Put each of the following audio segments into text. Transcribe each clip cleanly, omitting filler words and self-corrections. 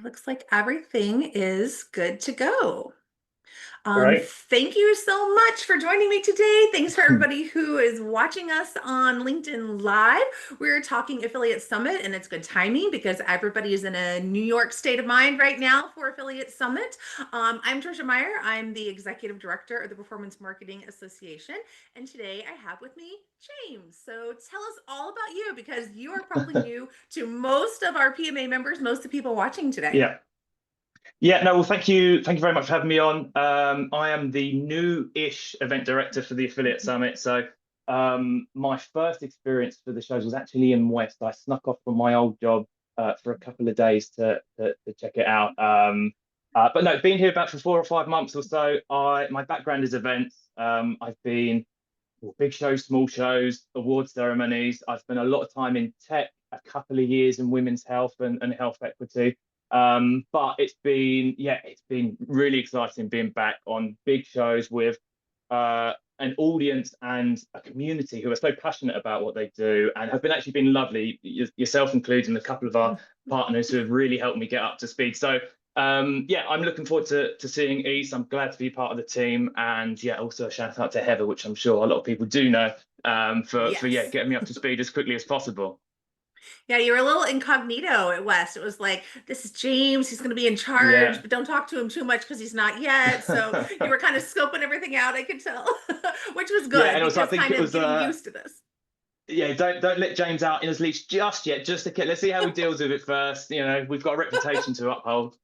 Looks like everything is good to go. Great. Thank you so much for joining me today. Thanks for everybody who is watching us on LinkedIn Live. We're talking Affiliate Summit, and it's good timing because everybody is in a New York state of mind right now for Affiliate Summit. I'm Trisha Meyer. I'm the Executive Director of the Performance Marketing Association, and today I have with me James. So tell us all about you because you are probably new to most of our PMA members, most of the people watching today. Yeah. Yeah, no, well, thank you. Thank you very much for having me on. I am the new-ish event director for the Affiliate Summit. So my first experience for the shows was actually in West. I snuck off from my old job for a couple of days to check it out. But no, been here about for 4 or 5 months or so. My background is events. I've been big shows, small shows, award ceremonies. I've spent a lot of time in tech, a couple of years in women's health and health equity. But it's been really exciting being back on big shows with an audience and a community who are so passionate about what they do and have been actually been lovely, yourself included, and a couple of our partners who have really helped me get up to speed. So yeah, I'm looking forward to seeing East. I'm glad to be part of the team, and yeah, also a shout out to Heather, which I'm sure a lot of people do know, for Yes. getting me up to speed as quickly as possible. Yeah, you were a little incognito at West. It was like, this is James. He's going to be in charge, Yeah. but don't talk to him too much because he's not yet. So you were kind of scoping everything out, I could tell, which was Yeah, good and also I because think kind it of was getting used to this. yeah, don't let James out in his leash just yet. Just to let's see how he deals with it first. You know, we've got a reputation to uphold.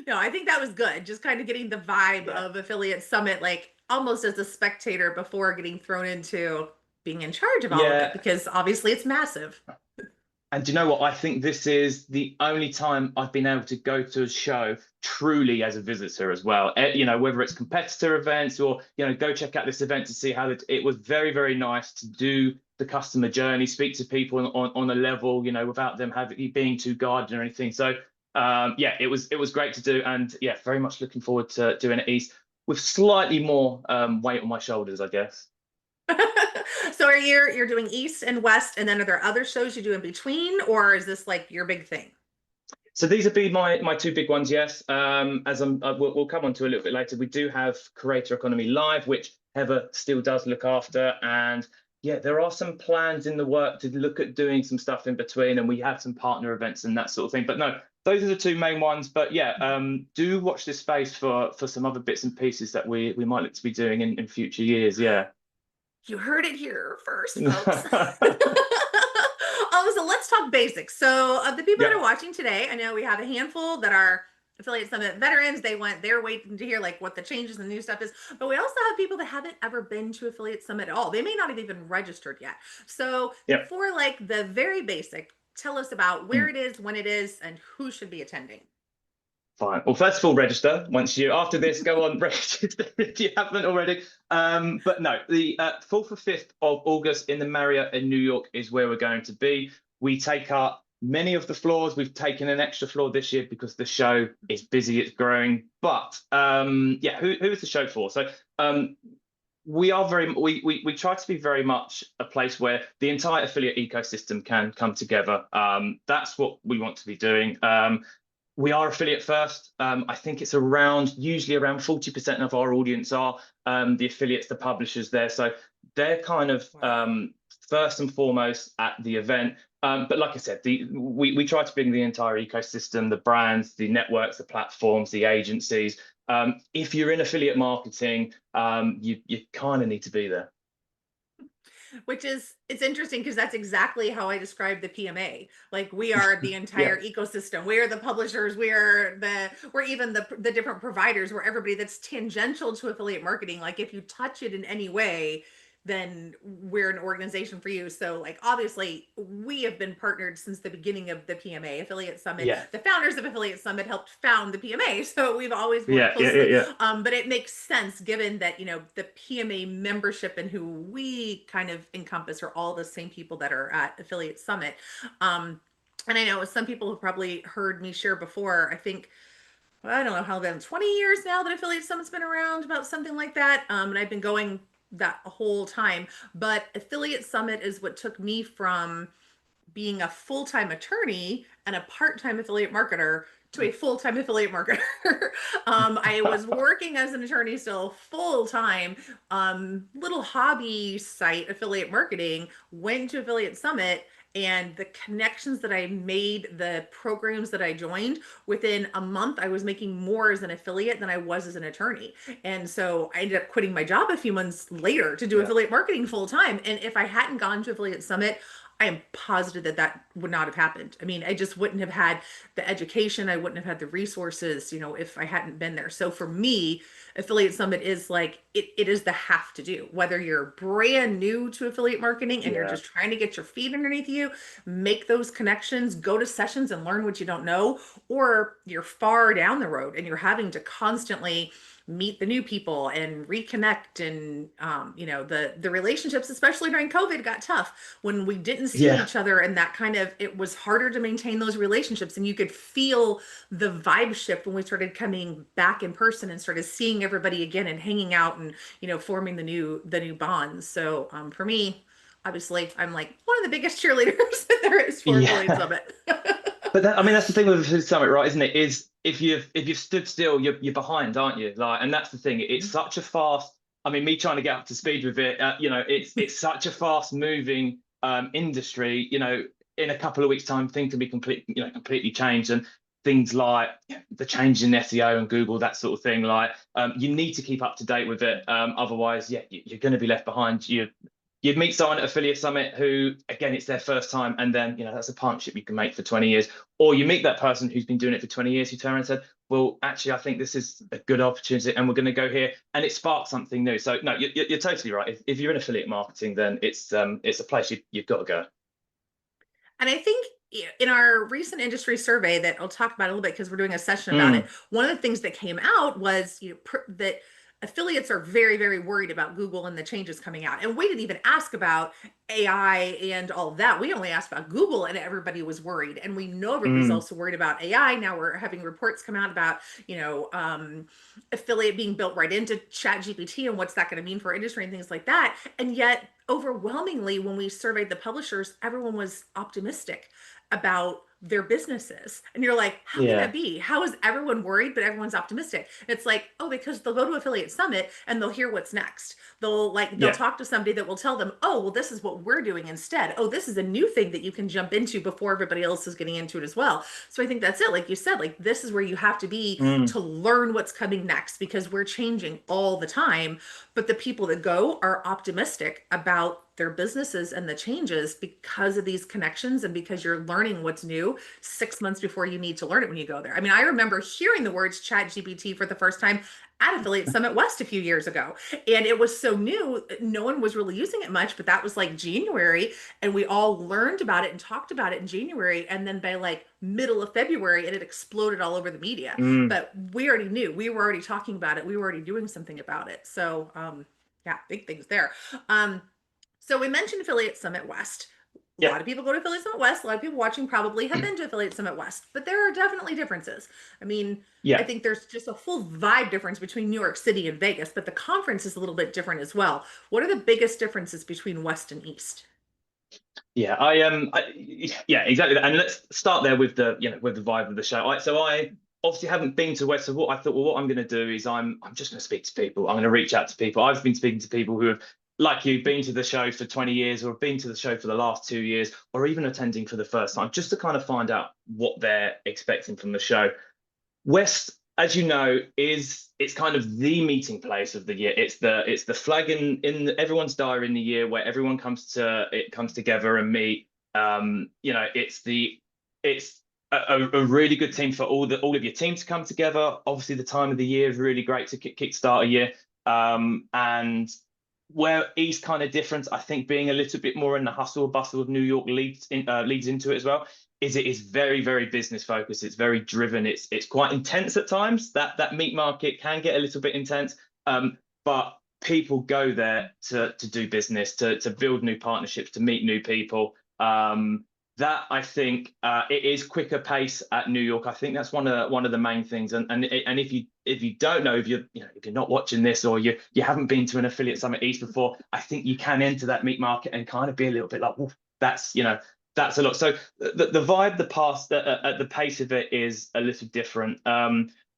No, I think that was good. Just kind of getting the vibe Yeah. of Affiliate Summit, like almost as a spectator before getting thrown into being in charge of all of it, Yeah, because obviously it's massive. and do you know what? I think this is the only time I've been able to go to a show truly as a visitor as well. You know, whether it's competitor events or, go check out this event to see how it was very, very nice to do the customer journey, speak to people on a level, without them having being too guarded or anything. So yeah, it was great to do. And yeah, very much looking forward to doing it East with slightly more weight on my shoulders, I guess. So are you're doing East and West, and then are there other shows you do in between, or is this like your big thing? So these would be my two big ones, yes. As we'll come on to a little bit later, we do have Creator Economy Live, which Heather still does look after, and yeah, there are some plans in the work to look at doing some stuff in between, and we have some partner events and that sort of thing. But no, those are the two main ones. But yeah, do watch this space for some other bits and pieces that we might look to be doing in future years. Yeah. You heard it here first, folks. So let's talk basics. So, of the people that are Yep. watching today, I know we have a handful that are Affiliate Summit veterans. They're waiting to hear like what the changes and new stuff is. But we also have people that haven't ever been to Affiliate Summit at all. They may not have even registered yet. So, Yep. for like the very basic, tell us about where it is, when it is, and who should be attending. Fine. Well, first of all, register. Once you after this, go on register if you haven't already. But no, the 4th or 5th of August in the Marriott in New York is where we're going to be. We take up many of the floors. We've taken an extra floor this year because the show is busy, it's growing. But yeah, who is the show for? So we are we try to be very much a place where the entire affiliate ecosystem can come together. That's what we want to be doing. We are affiliate first. I think it's usually around 40% of our audience are the affiliates, the publishers there. So they're kind of Wow. first and foremost at the event. But like I said, we try to bring the entire ecosystem, the brands, the networks, the platforms, the agencies. If you're in affiliate marketing, you kind of need to be there. Which is it's interesting because that's exactly how I describe the PMA. Like we are the Yeah, entire ecosystem. We are the publishers. We're even the different providers. We're everybody that's tangential to affiliate marketing. Like if you touch it in any way, then we're an organization for you. So like obviously we have been partnered since the beginning of the PMA Affiliate Summit. yeah, The founders of Affiliate Summit helped found the PMA. So we've always worked yeah, closely. yeah. But it makes sense given that, the PMA membership and who we kind of encompass are all the same people that are at Affiliate Summit. And I know some people have probably heard me share before. I think well, I don't know how then 20 years now that Affiliate Summit's been around, about something like that. And I've been going that whole time. But Affiliate Summit is what took me from being a full-time attorney and a part-time affiliate marketer to a full-time affiliate marketer. I was working as an attorney still full-time, little hobby site affiliate marketing, went to Affiliate Summit, and the connections that I made, the programs that I joined, within a month, I was making more as an affiliate than I was as an attorney. And so I ended up quitting my job a few months later to do Yeah. affiliate marketing full time. And if I hadn't gone to Affiliate Summit, I am positive that that would not have happened. I mean, I just wouldn't have had the education. I wouldn't have had the resources, if I hadn't been there. So for me, Affiliate Summit is like, it is the have to do. Whether you're brand new to affiliate marketing and you're Yeah. just trying to get your feet underneath you, make those connections, go to sessions and learn what you don't know, or you're far down the road and you're having to constantly meet the new people and reconnect. And the relationships, especially during COVID, got tough when we didn't see Yeah. each other, and that kind of, it was harder to maintain those relationships. And you could feel the vibe shift when we started coming back in person and started seeing everybody again and hanging out and forming the new bonds. So for me, obviously, I'm like one of the biggest cheerleaders there is for Affiliate Yeah. Summit. But I mean, that's the thing with the summit, right? Isn't it? Is if you've stood still, you're behind, aren't you? Like, and that's the thing. It's such a fast. I mean, me trying to get up to speed with it, it's such a fast moving industry. In a couple of weeks' time, things can be completely changed, and things like the change in SEO and Google, that sort of thing. Like, you need to keep up to date with it. Otherwise, yeah, you're going to be left behind. You'd meet someone at Affiliate Summit who, again, it's their first time, and then that's a partnership you can make for 20 years. Or you meet that person who's been doing it for 20 years, who turned around and said, "Well, actually, I think this is a good opportunity, and we're going to go here," and it sparks something new. So no, you're totally right. If you're in affiliate marketing, then it's a place you've got to go. And I think in our recent industry survey that I'll talk about a little bit because we're doing a session about it, Mm, one of the things that came out was that affiliates are very, very worried about Google and the changes coming out. And we didn't even ask about AI and all of that. We only asked about Google, and everybody was worried. And we know everybody's mm, also worried about AI. Now we're having reports come out about, affiliate being built right into Chat GPT and what's that going to mean for industry and things like that. And yet, overwhelmingly, when we surveyed the publishers, everyone was optimistic about their businesses. And you're like, how can that yeah, be? How is everyone worried, but everyone's optimistic? It's like, oh, because they'll go to Affiliate Summit and they'll hear what's next. They'll yeah, talk to somebody that will tell them, oh, well, this is what we're doing instead. Oh, this is a new thing that you can jump into before everybody else is getting into it as well. So I think that's it. Like you said, like this is where you have to be mm, to learn what's coming next, because we're changing all the time. But the people that go are optimistic about their businesses and the changes because of these connections, and because you're learning what's new 6 months before you need to learn it when you go there. I mean, I remember hearing the words Chat GPT for the first time at Affiliate Summit West a few years ago. And it was so new, no one was really using it much, but that was like January. And we all learned about it and talked about it in January. And then by like middle of February, it had exploded all over the media. mm, But we already knew, we were already talking about it, we were already doing something about it. So, yeah, big things there. Um, so we mentioned Affiliate Summit West. A yeah, lot of people go to Affiliate Summit West. A lot of people watching probably have been to Affiliate Summit West, but there are definitely differences. I mean, I yeah. think there's just a full vibe difference between New York City and Vegas, but the conference is a little bit different as well. What are the biggest differences between West and East? Yeah, yeah, exactly that. And let's start there with the vibe of the show. I obviously haven't been to West, so what I thought, well, what I'm going to do is I'm just going to speak to people. I'm going to reach out to people. I've been speaking to people who have, like you, been to the show for 20 years, or have been to the show for the last 2 years, or even attending for the first time, just to kind of find out what they're expecting from the show. West, as you know, it's kind of the meeting place of the year. It's the flag in everyone's diary in the year, where everyone comes together and meet. It's a really good team for all of your team to come together. Obviously, the time of the year is really great to kickstart a year. And where East kind of different, I think, being a little bit more in the hustle bustle of New York leads into it as well. Is it is very, very business focused. It's very driven. It's quite intense at times. That meat market can get a little bit intense, but people go there to do business, to build new partnerships, to meet new people. That I think it is quicker pace at New York. I think that's one of the main things. And if you don't know, if you're not watching this, or you haven't been to an affiliate summit East before, I think you can enter that meat market and kind of be a little bit like, "Oof, that's that's a lot. So the vibe, the past, the pace of it is a little different.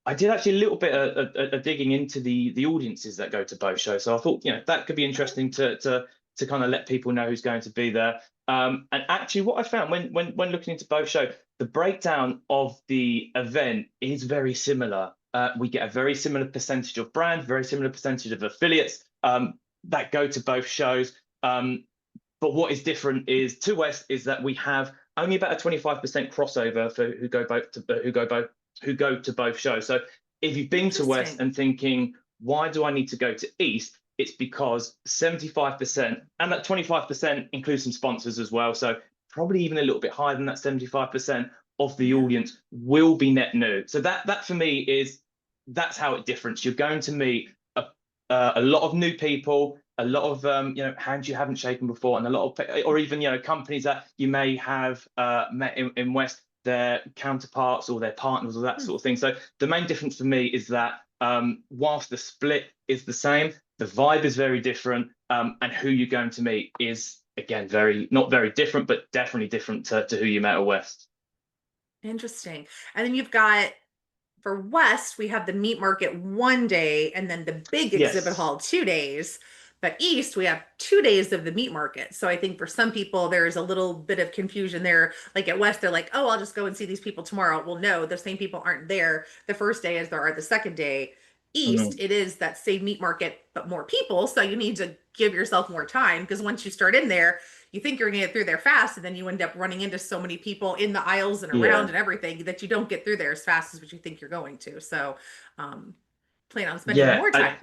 I did actually a little bit of digging into the audiences that go to both shows. So I thought, that could be interesting to kind of let people know who's going to be there. And actually, what I found when looking into both shows, the breakdown of the event is very similar. We get a very similar percentage of brand, very similar percentage of affiliates that go to both shows. But what is different is to West is that we have only about a 25% crossover for who go to both shows. So if you've been to West Interesting. and thinking, why do I need to go to East? It's because 75%, and that 25% includes some sponsors as well. So probably even a little bit higher than that 75% of the Yeah. audience will be net new. So that for me that's how it differs. You're going to meet a lot of new people, a lot of hands you haven't shaken before, and a lot of, or even companies that you may have met in West, their counterparts or their partners or that Hmm. sort of thing. So the main difference for me is that whilst the split is the same, the vibe is very different, and who you're going to meet is again not very different, but definitely different to who you met at West. Interesting. And then you've got for West, we have the meat market one day and then the big exhibit Yes. hall 2 days. But East, we have 2 days of the meat market. So I think for some people, there's a little bit of confusion there. Like at West, they're like, oh, I'll just go and see these people tomorrow. Well, no, the same people aren't there the first day as there are the second day. East, Mhm. it is that same meat market, but more people. So you need to give yourself more time because once you start in there, you think you're going to get through there fast, and then you end up running into so many people in the aisles and around Yeah. and everything that you don't get through there as fast as what you think you're going to. So, um, plan on spending Yeah. more time.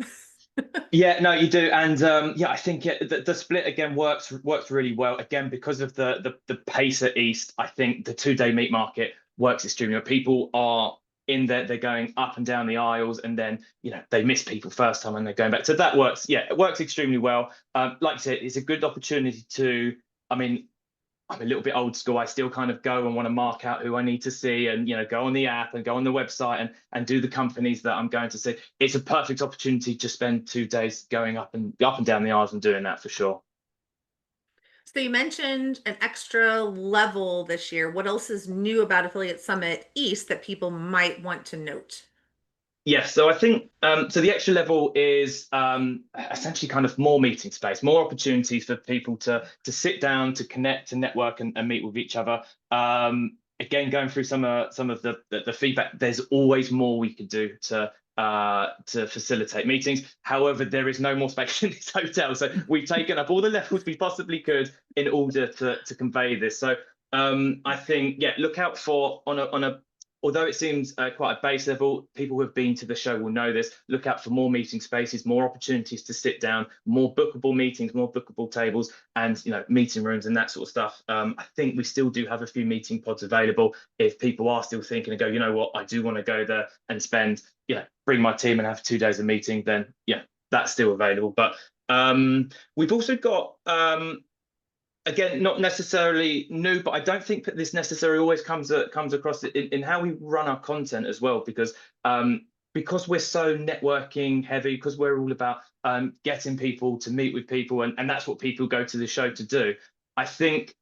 Yeah, no, you do, and yeah, I think the split again works really well again because of the pace at East. I think the 2 day meat market works extremely well. People are in there, they're going up and down the aisles, and then they miss people first time and they're going back. So that works. Yeah, it works extremely well. Like I said, it's a good opportunity to. I mean, I'm a little bit old school. I still kind of go and want to mark out who I need to see, and go on the app and go on the website and do the companies that I'm going to see. It's a perfect opportunity to spend 2 days going up and down the aisles and doing that for sure. So you mentioned an extra level this year. What else is new about Affiliate Summit East that people might want to note? Yes, so I think so. The extra level is essentially kind of more meeting space, more opportunities for people to sit down, to connect, to network, and meet with each other. Again, going through some of the feedback, there's always more we could do to facilitate meetings. However, there is no more space in this hotel, so we've taken up all the levels we possibly could in order to convey this. So I think look out for on a although it seems quite a base level, people who have been to the show will know this. Look out for more meeting spaces, more opportunities to sit down, more bookable meetings, more bookable tables, and meeting rooms and that sort of stuff. I think we still do have a few meeting pods available if people are still thinking and go, you know what, I do want to go there and spend, bring my team and have 2 days of meeting. Then that's still available. But we've also got again, not necessarily new, but I don't think that this necessarily always comes across in how we run our content as well, because we're so networking heavy, because we're all about getting people to meet with people, and that's what people go to the show to do. I think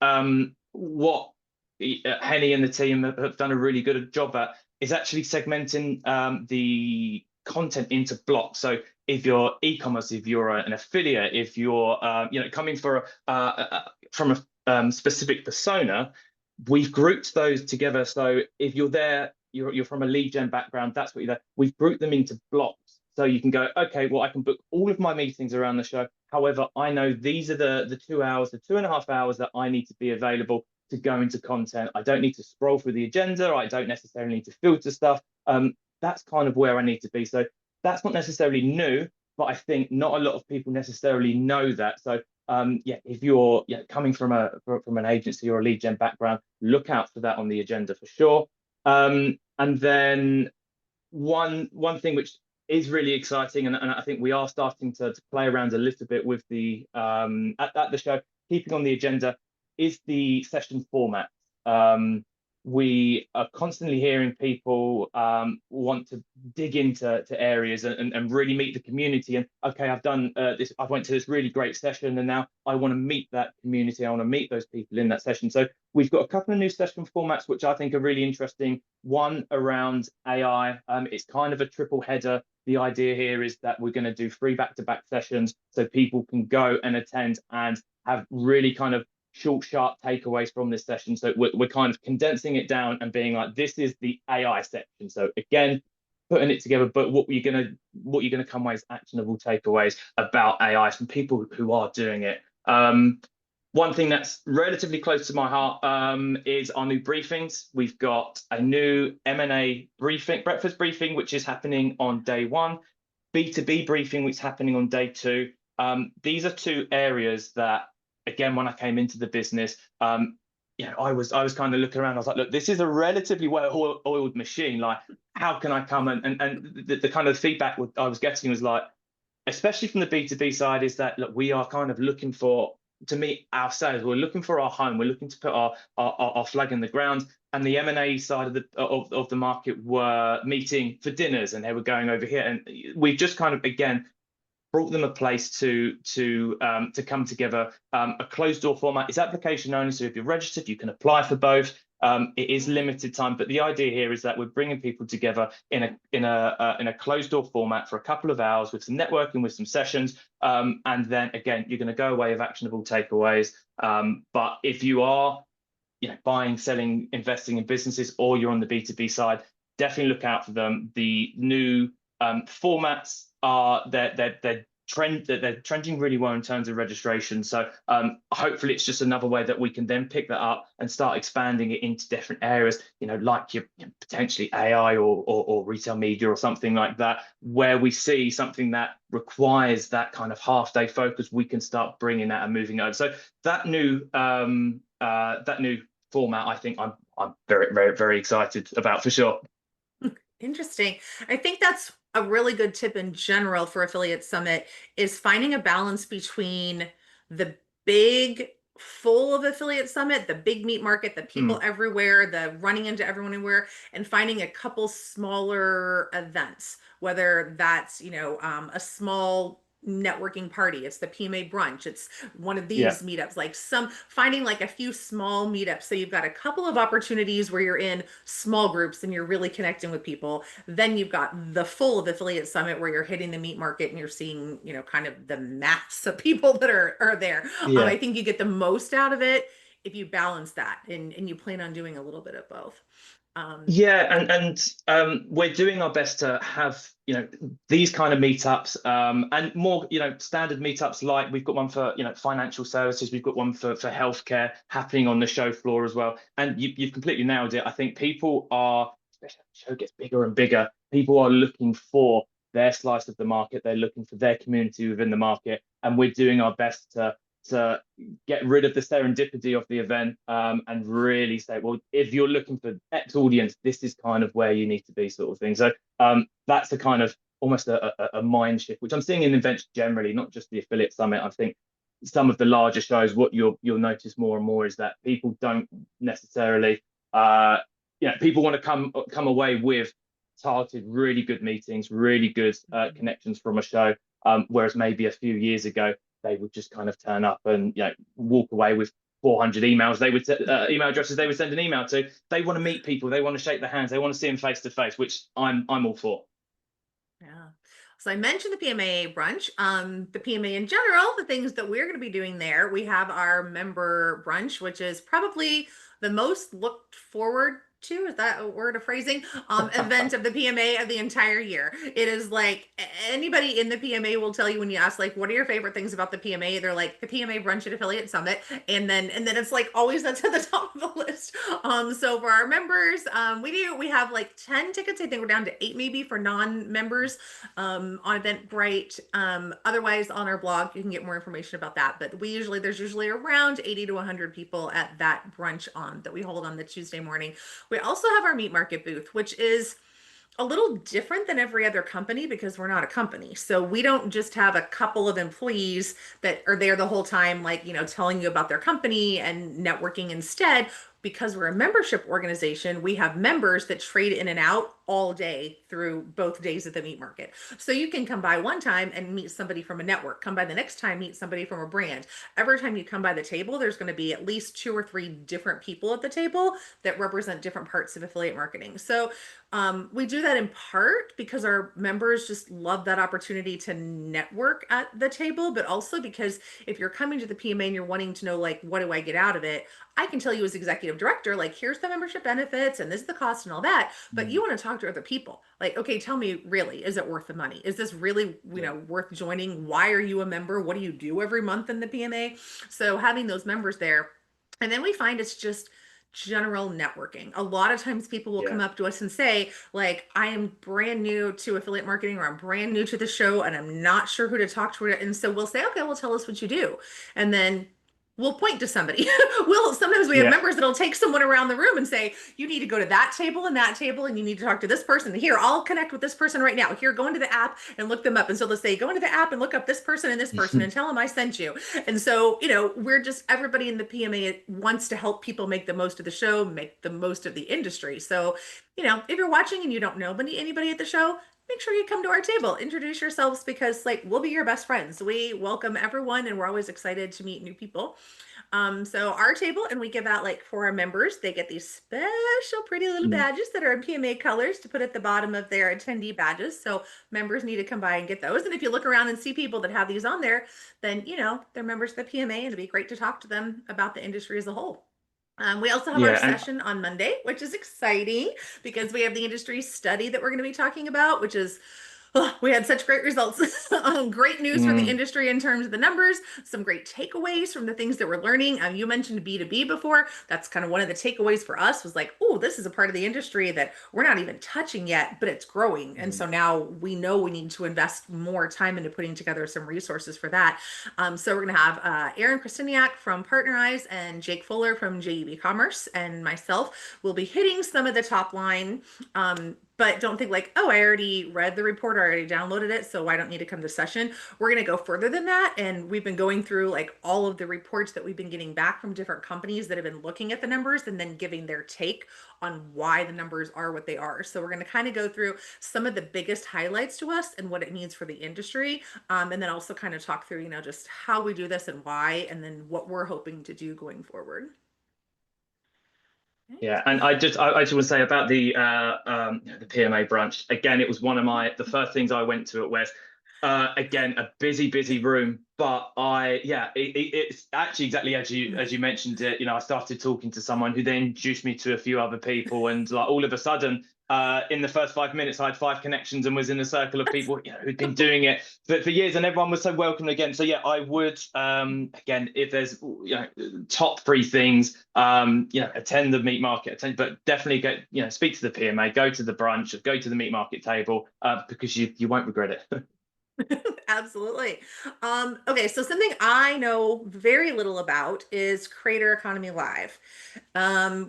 what Henny and the team have done a really good job at is actually segmenting the content into blocks. So if you're e-commerce, if you're an affiliate, if you're coming from a specific persona, we've grouped those together. So if you're there, you're from a lead gen background, that's what you're there. We've grouped them into blocks. So you can go, okay, well, I can book all of my meetings around the show. However, I know these are the 2 hours, the 2.5 hours that I need to be available to go into content. I don't need to scroll through the agenda. I don't necessarily need to filter stuff. That's kind of where I need to be. So that's not necessarily new, but I think not a lot of people necessarily know that. So if you're coming from an agency or a lead gen background, look out for that on the agenda for sure. And then one thing which is really exciting, and I think we are starting to play around a little bit with the at the show, keeping on the agenda, is the session format. we are constantly hearing people want to dig into areas and really meet the community. And okay, I've done this, I went to this really great session, and now I want to meet that community. I want to meet those people in that session. So we've got a couple of new session formats, which I think are really interesting. One around AI. It's kind of a triple header. The idea here is that we're going to do 3 back-to-back sessions so people can go and attend and have really kind of short, sharp takeaways from this session. So we're kind of condensing it down and being like, this is the AI section. So again, putting it together, but what you're gonna come away as actionable takeaways about AI from people who are doing it. One thing that's relatively close to my heart is our new briefings. We've got a new M&A briefing, breakfast briefing, which is happening on day one, B2B briefing, which is happening on day two. These are two areas that, again, when I came into the business, I was kind of looking around. I was like, look, this is a relatively well-oiled machine. Like, how can I come and the kind of feedback I was getting was like, especially from the B2B side, is that look, we are kind of looking for to meet ourselves. We're looking for our home. We're looking to put our flag in the ground. And the M&A side of the market were meeting for dinners, and they were going over here. And we've just kind of again brought them a place to come together. A closed door format is application only, so if you're registered, you can apply for both. It is limited time, but the idea here is that we're bringing people together in a closed door format for a couple of hours with some networking, with some sessions, and then again, you're going to go away with actionable takeaways. But if you are, buying, selling, investing in businesses, or you're on the B2B side, definitely look out for them. The new formats are they're trending really well in terms of registration. So hopefully it's just another way that we can then pick that up and start expanding it into different areas, like your potentially AI or retail media or something like that, where we see something that requires that kind of half-day focus, we can start bringing that and moving over. So that new format, I think I'm very, very, very excited about for sure. Interesting. I think that's a really good tip in general for Affiliate Summit is finding a balance between the big full of Affiliate Summit, the big meat market, the people Mm, everywhere, the running into everyone everywhere, and finding a couple smaller events, whether that's, a small networking party, it's the PMA brunch, it's one of yeah. these meetups, like finding like a few small meetups. So you've got a couple of opportunities where you're in small groups and you're really connecting with people. Then you've got the full of Affiliate Summit where you're hitting the meat market and you're seeing, kind of the mass of people that are there. Yeah. I think you get the most out of it if you balance that and you plan on doing a little bit of both. Um, Yeah, and we're doing our best to have these kind of meetups and more standard meetups, like we've got one for financial services, we've got one for healthcare happening on the show floor as well. And you've completely nailed it. I think people are, especially as the show gets bigger and bigger, people are looking for their slice of the market. They're looking for their community within the market, and we're doing our best to get rid of the serendipity of the event and really say, well, if you're looking for X audience, this is kind of where you need to be, sort of thing. So that's a kind of almost a mind shift, which I'm seeing in events generally, not just the Affiliate Summit. I think some of the larger shows, what you'll notice more and more is that people don't necessarily, people want to come away with targeted, really good meetings, really good connections from a show. Whereas maybe a few years ago, they would just kind of turn up and walk away with 400 emails. They would email addresses they would send an email to. They want to meet people. They want to shake their hands. They want to see them face to face, which I'm all for. Yeah. So I mentioned the PMA brunch. The PMA in general, the things that we're going to be doing there, we have our member brunch, which is probably the most looked forward to, is that a word of phrasing? Event of the PMA of the entire year. It is like anybody in the PMA will tell you when you ask, like, what are your favorite things about the PMA? They're like the PMA brunch at Affiliate Summit, and then it's like always that's at the top of the list. So for our members, we have like 10 tickets. I think we're down to 8 maybe for non-members on Eventbrite. Otherwise, on our blog, you can get more information about that. But there's usually around 80 to 100 people at that brunch that we hold on the Tuesday morning. We also have our meat market booth, which is a little different than every other company because we're not a company. So we don't just have a couple of employees that are there the whole time, like, telling you about their company and networking instead. because we're a membership organization, we have members that trade in and out all day through both days of the meat market. So you can come by one time and meet somebody from a network, come by the next time, meet somebody from a brand. Every time you come by the table, there's going to be at least 2 or 3 different people at the table that represent different parts of affiliate marketing. So we do that in part because our members just love that opportunity to network at the table, but also because if you're coming to the PMA and you're wanting to know, like, what do I get out of it? I can tell you as executive director, like, here's the membership benefits and this is the cost and all that. But Mm. you want to talk to other people. Like, okay, tell me, really, is it worth the money? Is this really, Yeah. worth joining? Why are you a member? What do you do every month in the PMA? So having those members there. And then we find it's just general networking. A lot of times people will Yeah. come up to us and say, like, I am brand new to affiliate marketing or I'm brand new to the show and I'm not sure who to talk to. And so we'll say, okay, well, tell us what you do. And then we'll point to somebody. Sometimes we have Yeah. members that'll take someone around the room and say, you need to go to that table and that table and you need to talk to this person. Here, I'll connect with this person right now. Here, go into the app and look them up. And so they'll say, go into the app and look up this person and tell them I sent you. And so, we're just, everybody in the PMA wants to help people make the most of the show, make the most of the industry. So, if you're watching and you don't know anybody at the show, make sure you come to our table, introduce yourselves, because, like, we'll be your best friends. We welcome everyone and we're always excited to meet new people. So our table, and we give out, like, for our members, they get these special pretty little Mm. badges that are in PMA colors to put at the bottom of their attendee badges. So members need to come by and get those. And if you look around and see people that have these on there, then they're members of the PMA, and it'd be great to talk to them about the industry as a whole. We also have our Yeah. And session on Monday, which is exciting because we have the industry study that we're going to be talking about, which is, oh, we had such great results. Great news for the mm, industry in terms of the numbers, some great takeaways from the things that we're learning. You mentioned B2B before. That's kind of one of the takeaways for us, was like, oh, this is a part of the industry that we're not even touching yet, but it's growing. And mm, so now we know we need to invest more time into putting together some resources for that. So we're going to have Aaron Christiniak from Partner Eyes and Jake Fuller from JEB Commerce and myself will be hitting some of the top line. But don't think like, oh, I already read the report, or I already downloaded it, so I don't need to come to session. We're going to go further than that. And we've been going through, like, all of the reports that we've been getting back from different companies that have been looking at the numbers and then giving their take on why the numbers are what they are. So we're going to kind of go through some of the biggest highlights to us and what it means for the industry. And then also kind of talk through, just how we do this and why, and then what we're hoping to do going forward. yeah. And I just want to say about the PMA branch again. It was one of the first things I went to at West. Again, a busy room, but it's actually exactly as you mentioned it. I started talking to someone who then introduced me to a few other people, and, like, all of a sudden, in the first 5 minutes, I had 5 connections and was in a circle of people who'd been doing it for years, and everyone was so welcome again. So yeah, I would, again, if there's top three things, attend the meat market, but definitely speak to the PMA, go to the brunch, go to the meat market table, because you won't regret it. Absolutely. Okay, so something I know very little about is Creator Economy Live.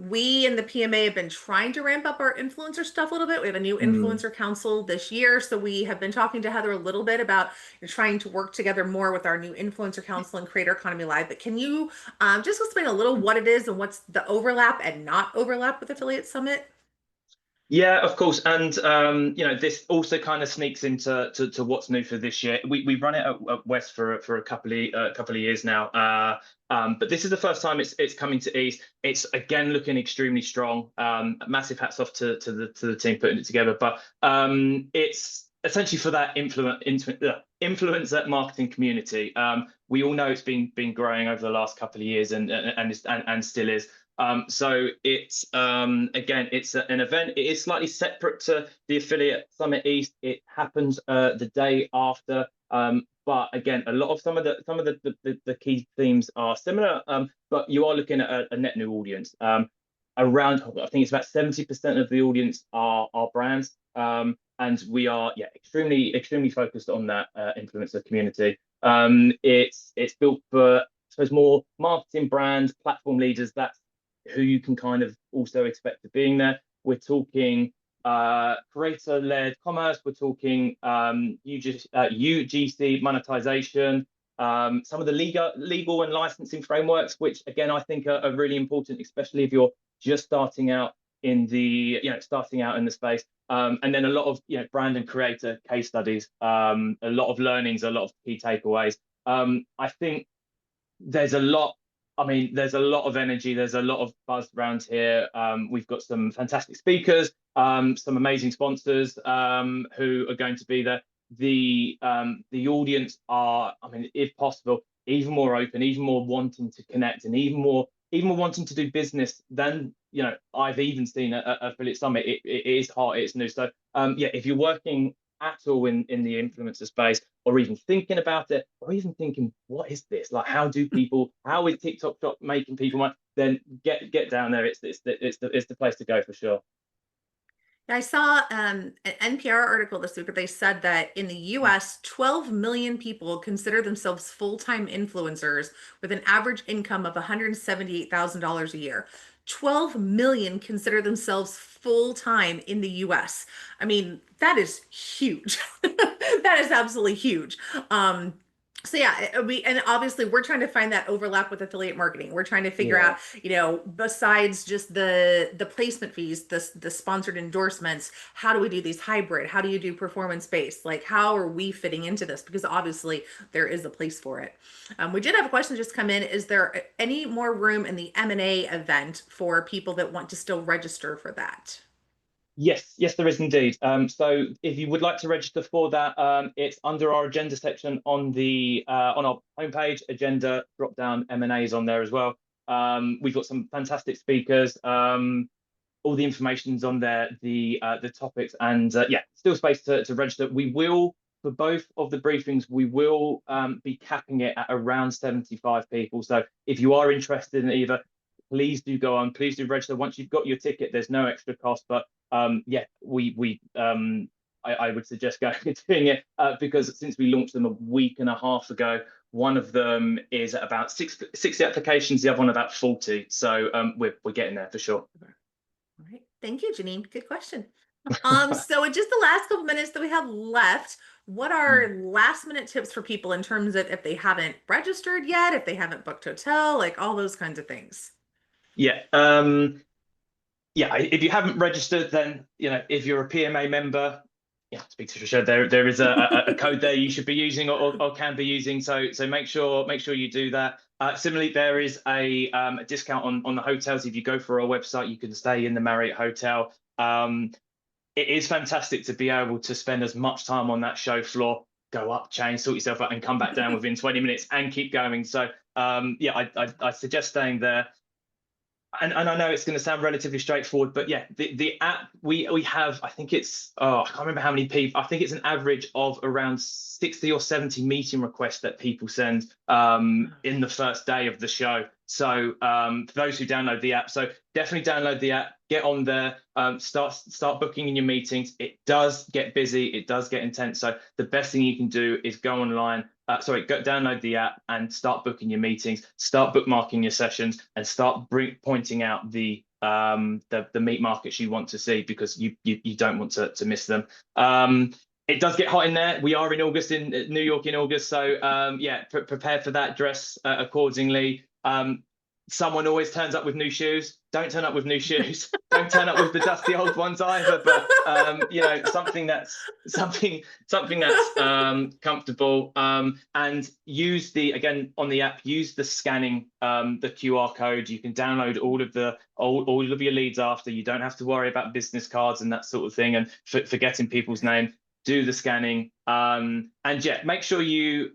We in the PMA have been trying to ramp up our influencer stuff a little bit. We have a new Mm. influencer council this year, so we have been talking to Heather a little bit about trying to work together more with our new influencer council and Creator Economy Live. But can you just explain a little what it is and what's the overlap and not overlap with Affiliate Summit? Yeah, of course, and this also kind of sneaks into to what's new for this year. We run it at West for a couple of years now, but this is the first time it's coming to East. It's again looking extremely strong. Massive hats off to the team putting it together. But it's essentially for that influencer marketing community. We all know it's been growing over the last couple of years, and still is. So it's again, it's an event. It is slightly separate to the Affiliate Summit East. It happens the day after. But again, a lot of some of the key themes are similar. But you are looking at a net new audience. Around, I think it's about 70% of the audience are brands. And we are, yeah, extremely focused on that influencer community. It's built for, I suppose, more marketing brands, platform leaders. That's who you can kind of also expect to being there. We're talking creator-led commerce. We're talking UGC monetization, some of the legal and licensing frameworks, which again I think are really important, especially if you're just starting out in the starting out in the space. And then a lot of brand and creator case studies, a lot of learnings, a lot of key takeaways. I think there's a lot. I mean, there's a lot of energy. There's a lot of buzz around here. We've got some fantastic speakers, some amazing sponsors who are going to be there. The audience are, I mean, if possible, even more open, even more wanting to connect, and even more wanting to do business than I've even seen at Affiliate Summit. It is hot, it's new. So yeah, if you're working at all in the influencer space, or even thinking about it, or even thinking, what is this? Like, how is TikTok Shop making people money? Then get down there. It's the place to go for sure. I saw an NPR article this week where they said that in the US, 12 million people consider themselves full-time influencers with an average income of $178,000 a year. 12 million consider themselves full-time in the US. I mean, that is huge. That is absolutely huge. So yeah, and obviously we're trying to find that overlap with affiliate marketing. We're trying to figure Yeah. out, besides just the placement fees, the sponsored endorsements, how do we do these hybrid? How do you do performance based? Like, how are we fitting into this? Because obviously there is a place for it. We did have a question just come in. Is there any more room in the M&A event for people that want to still register for that? Yes, there is indeed. So if you would like to register for that, it's under our agenda section on our homepage. Agenda drop down M&A is on there as well. We've got some fantastic speakers. All the information's on there, the topics, and yeah, still space to register. We will, for both of the briefings, we will be capping it at around 75 people. So if you are interested in either, please do go on, please do register. Once you've got your ticket, there's no extra cost, but yeah, I would suggest going and doing it because since we launched them a week and a half ago, one of them is at about 60 applications, the other one about 40. So we're getting there for sure. All right. Thank you, Janine. Good question. So in just the last couple minutes that we have left, what are last minute tips for people in terms of if they haven't registered yet, if they haven't booked hotel, like all those kinds of things? Yeah. Yeah, if you haven't registered, then if you're a PMA member, yeah, speak to Tricia. There is a code there you should be using or can be using. So make sure you do that. Similarly, there is a discount on the hotels. If you go for our website, you can stay in the Marriott hotel. It is fantastic to be able to spend as much time on that show floor, go up, change, sort yourself out, and come back down within 20 minutes and keep going. So yeah, I suggest staying there. And I know it's going to sound relatively straightforward, but yeah, the app we have, I think it's I can't remember how many people. I think it's an average of around 60 or 70 meeting requests that people send in the first day of the show. So for those who download the app, so definitely download the app, get on there, start booking in your meetings. It does get busy, it does get intense. So the best thing you can do is go online. Go download the app and start booking your meetings, start bookmarking your sessions, and start pointing out the meat markets you want to see because you don't want to miss them. It does get hot in there. We are in August in New York in August, so yeah, prepare for that. Dress accordingly. Someone always turns up with new shoes. Don't turn up with new shoes. Don't turn up with the dusty old ones either. But something that's comfortable. And use again on the app. Use the scanning the QR code. You can download all of your leads after. You don't have to worry about business cards and that sort of thing and forgetting people's name. Do the scanning. And yeah, make sure you.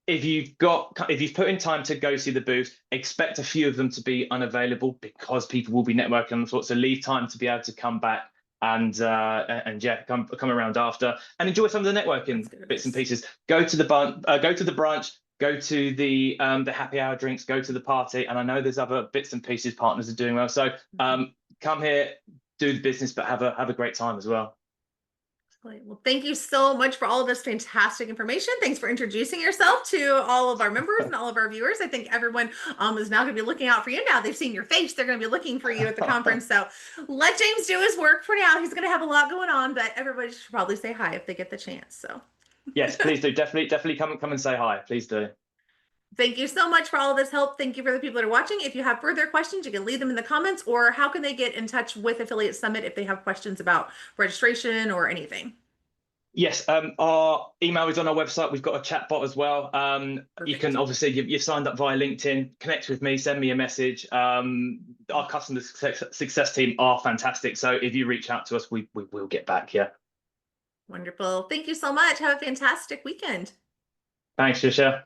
If you've put in time to go see the booth, expect a few of them to be unavailable because people will be networking on the floor. So leave time to be able to come back and yeah, come around after and enjoy some of the networking bits and pieces. Go to the brunch, go to the happy hour drinks, go to the party, and I know there's other bits and pieces partners are doing well. So come here, do the business, but have a great time as well. Well, thank you so much for all of this fantastic information. Thanks for introducing yourself to all of our members and all of our viewers. I think everyone is now going to be looking out for you. Now they've seen your face. They're going to be looking for you at the conference. So let James do his work for now. He's going to have a lot going on, but everybody should probably say hi if they get the chance. So yes, please do. Definitely come and say hi. Please do. Thank you so much for all of this help. Thank you for the people that are watching. If you have further questions, you can leave them in the comments, or how can they get in touch with Affiliate Summit if they have questions about registration or anything? Yes, our email is on our website. We've got a chat bot as well. You can Perfect. obviously, you've signed up via LinkedIn, connect with me, send me a message. Our customer success team are fantastic. So if you reach out to us, we will get back. Yeah. Wonderful. Thank you so much. Have a fantastic weekend. Thanks, Trisha.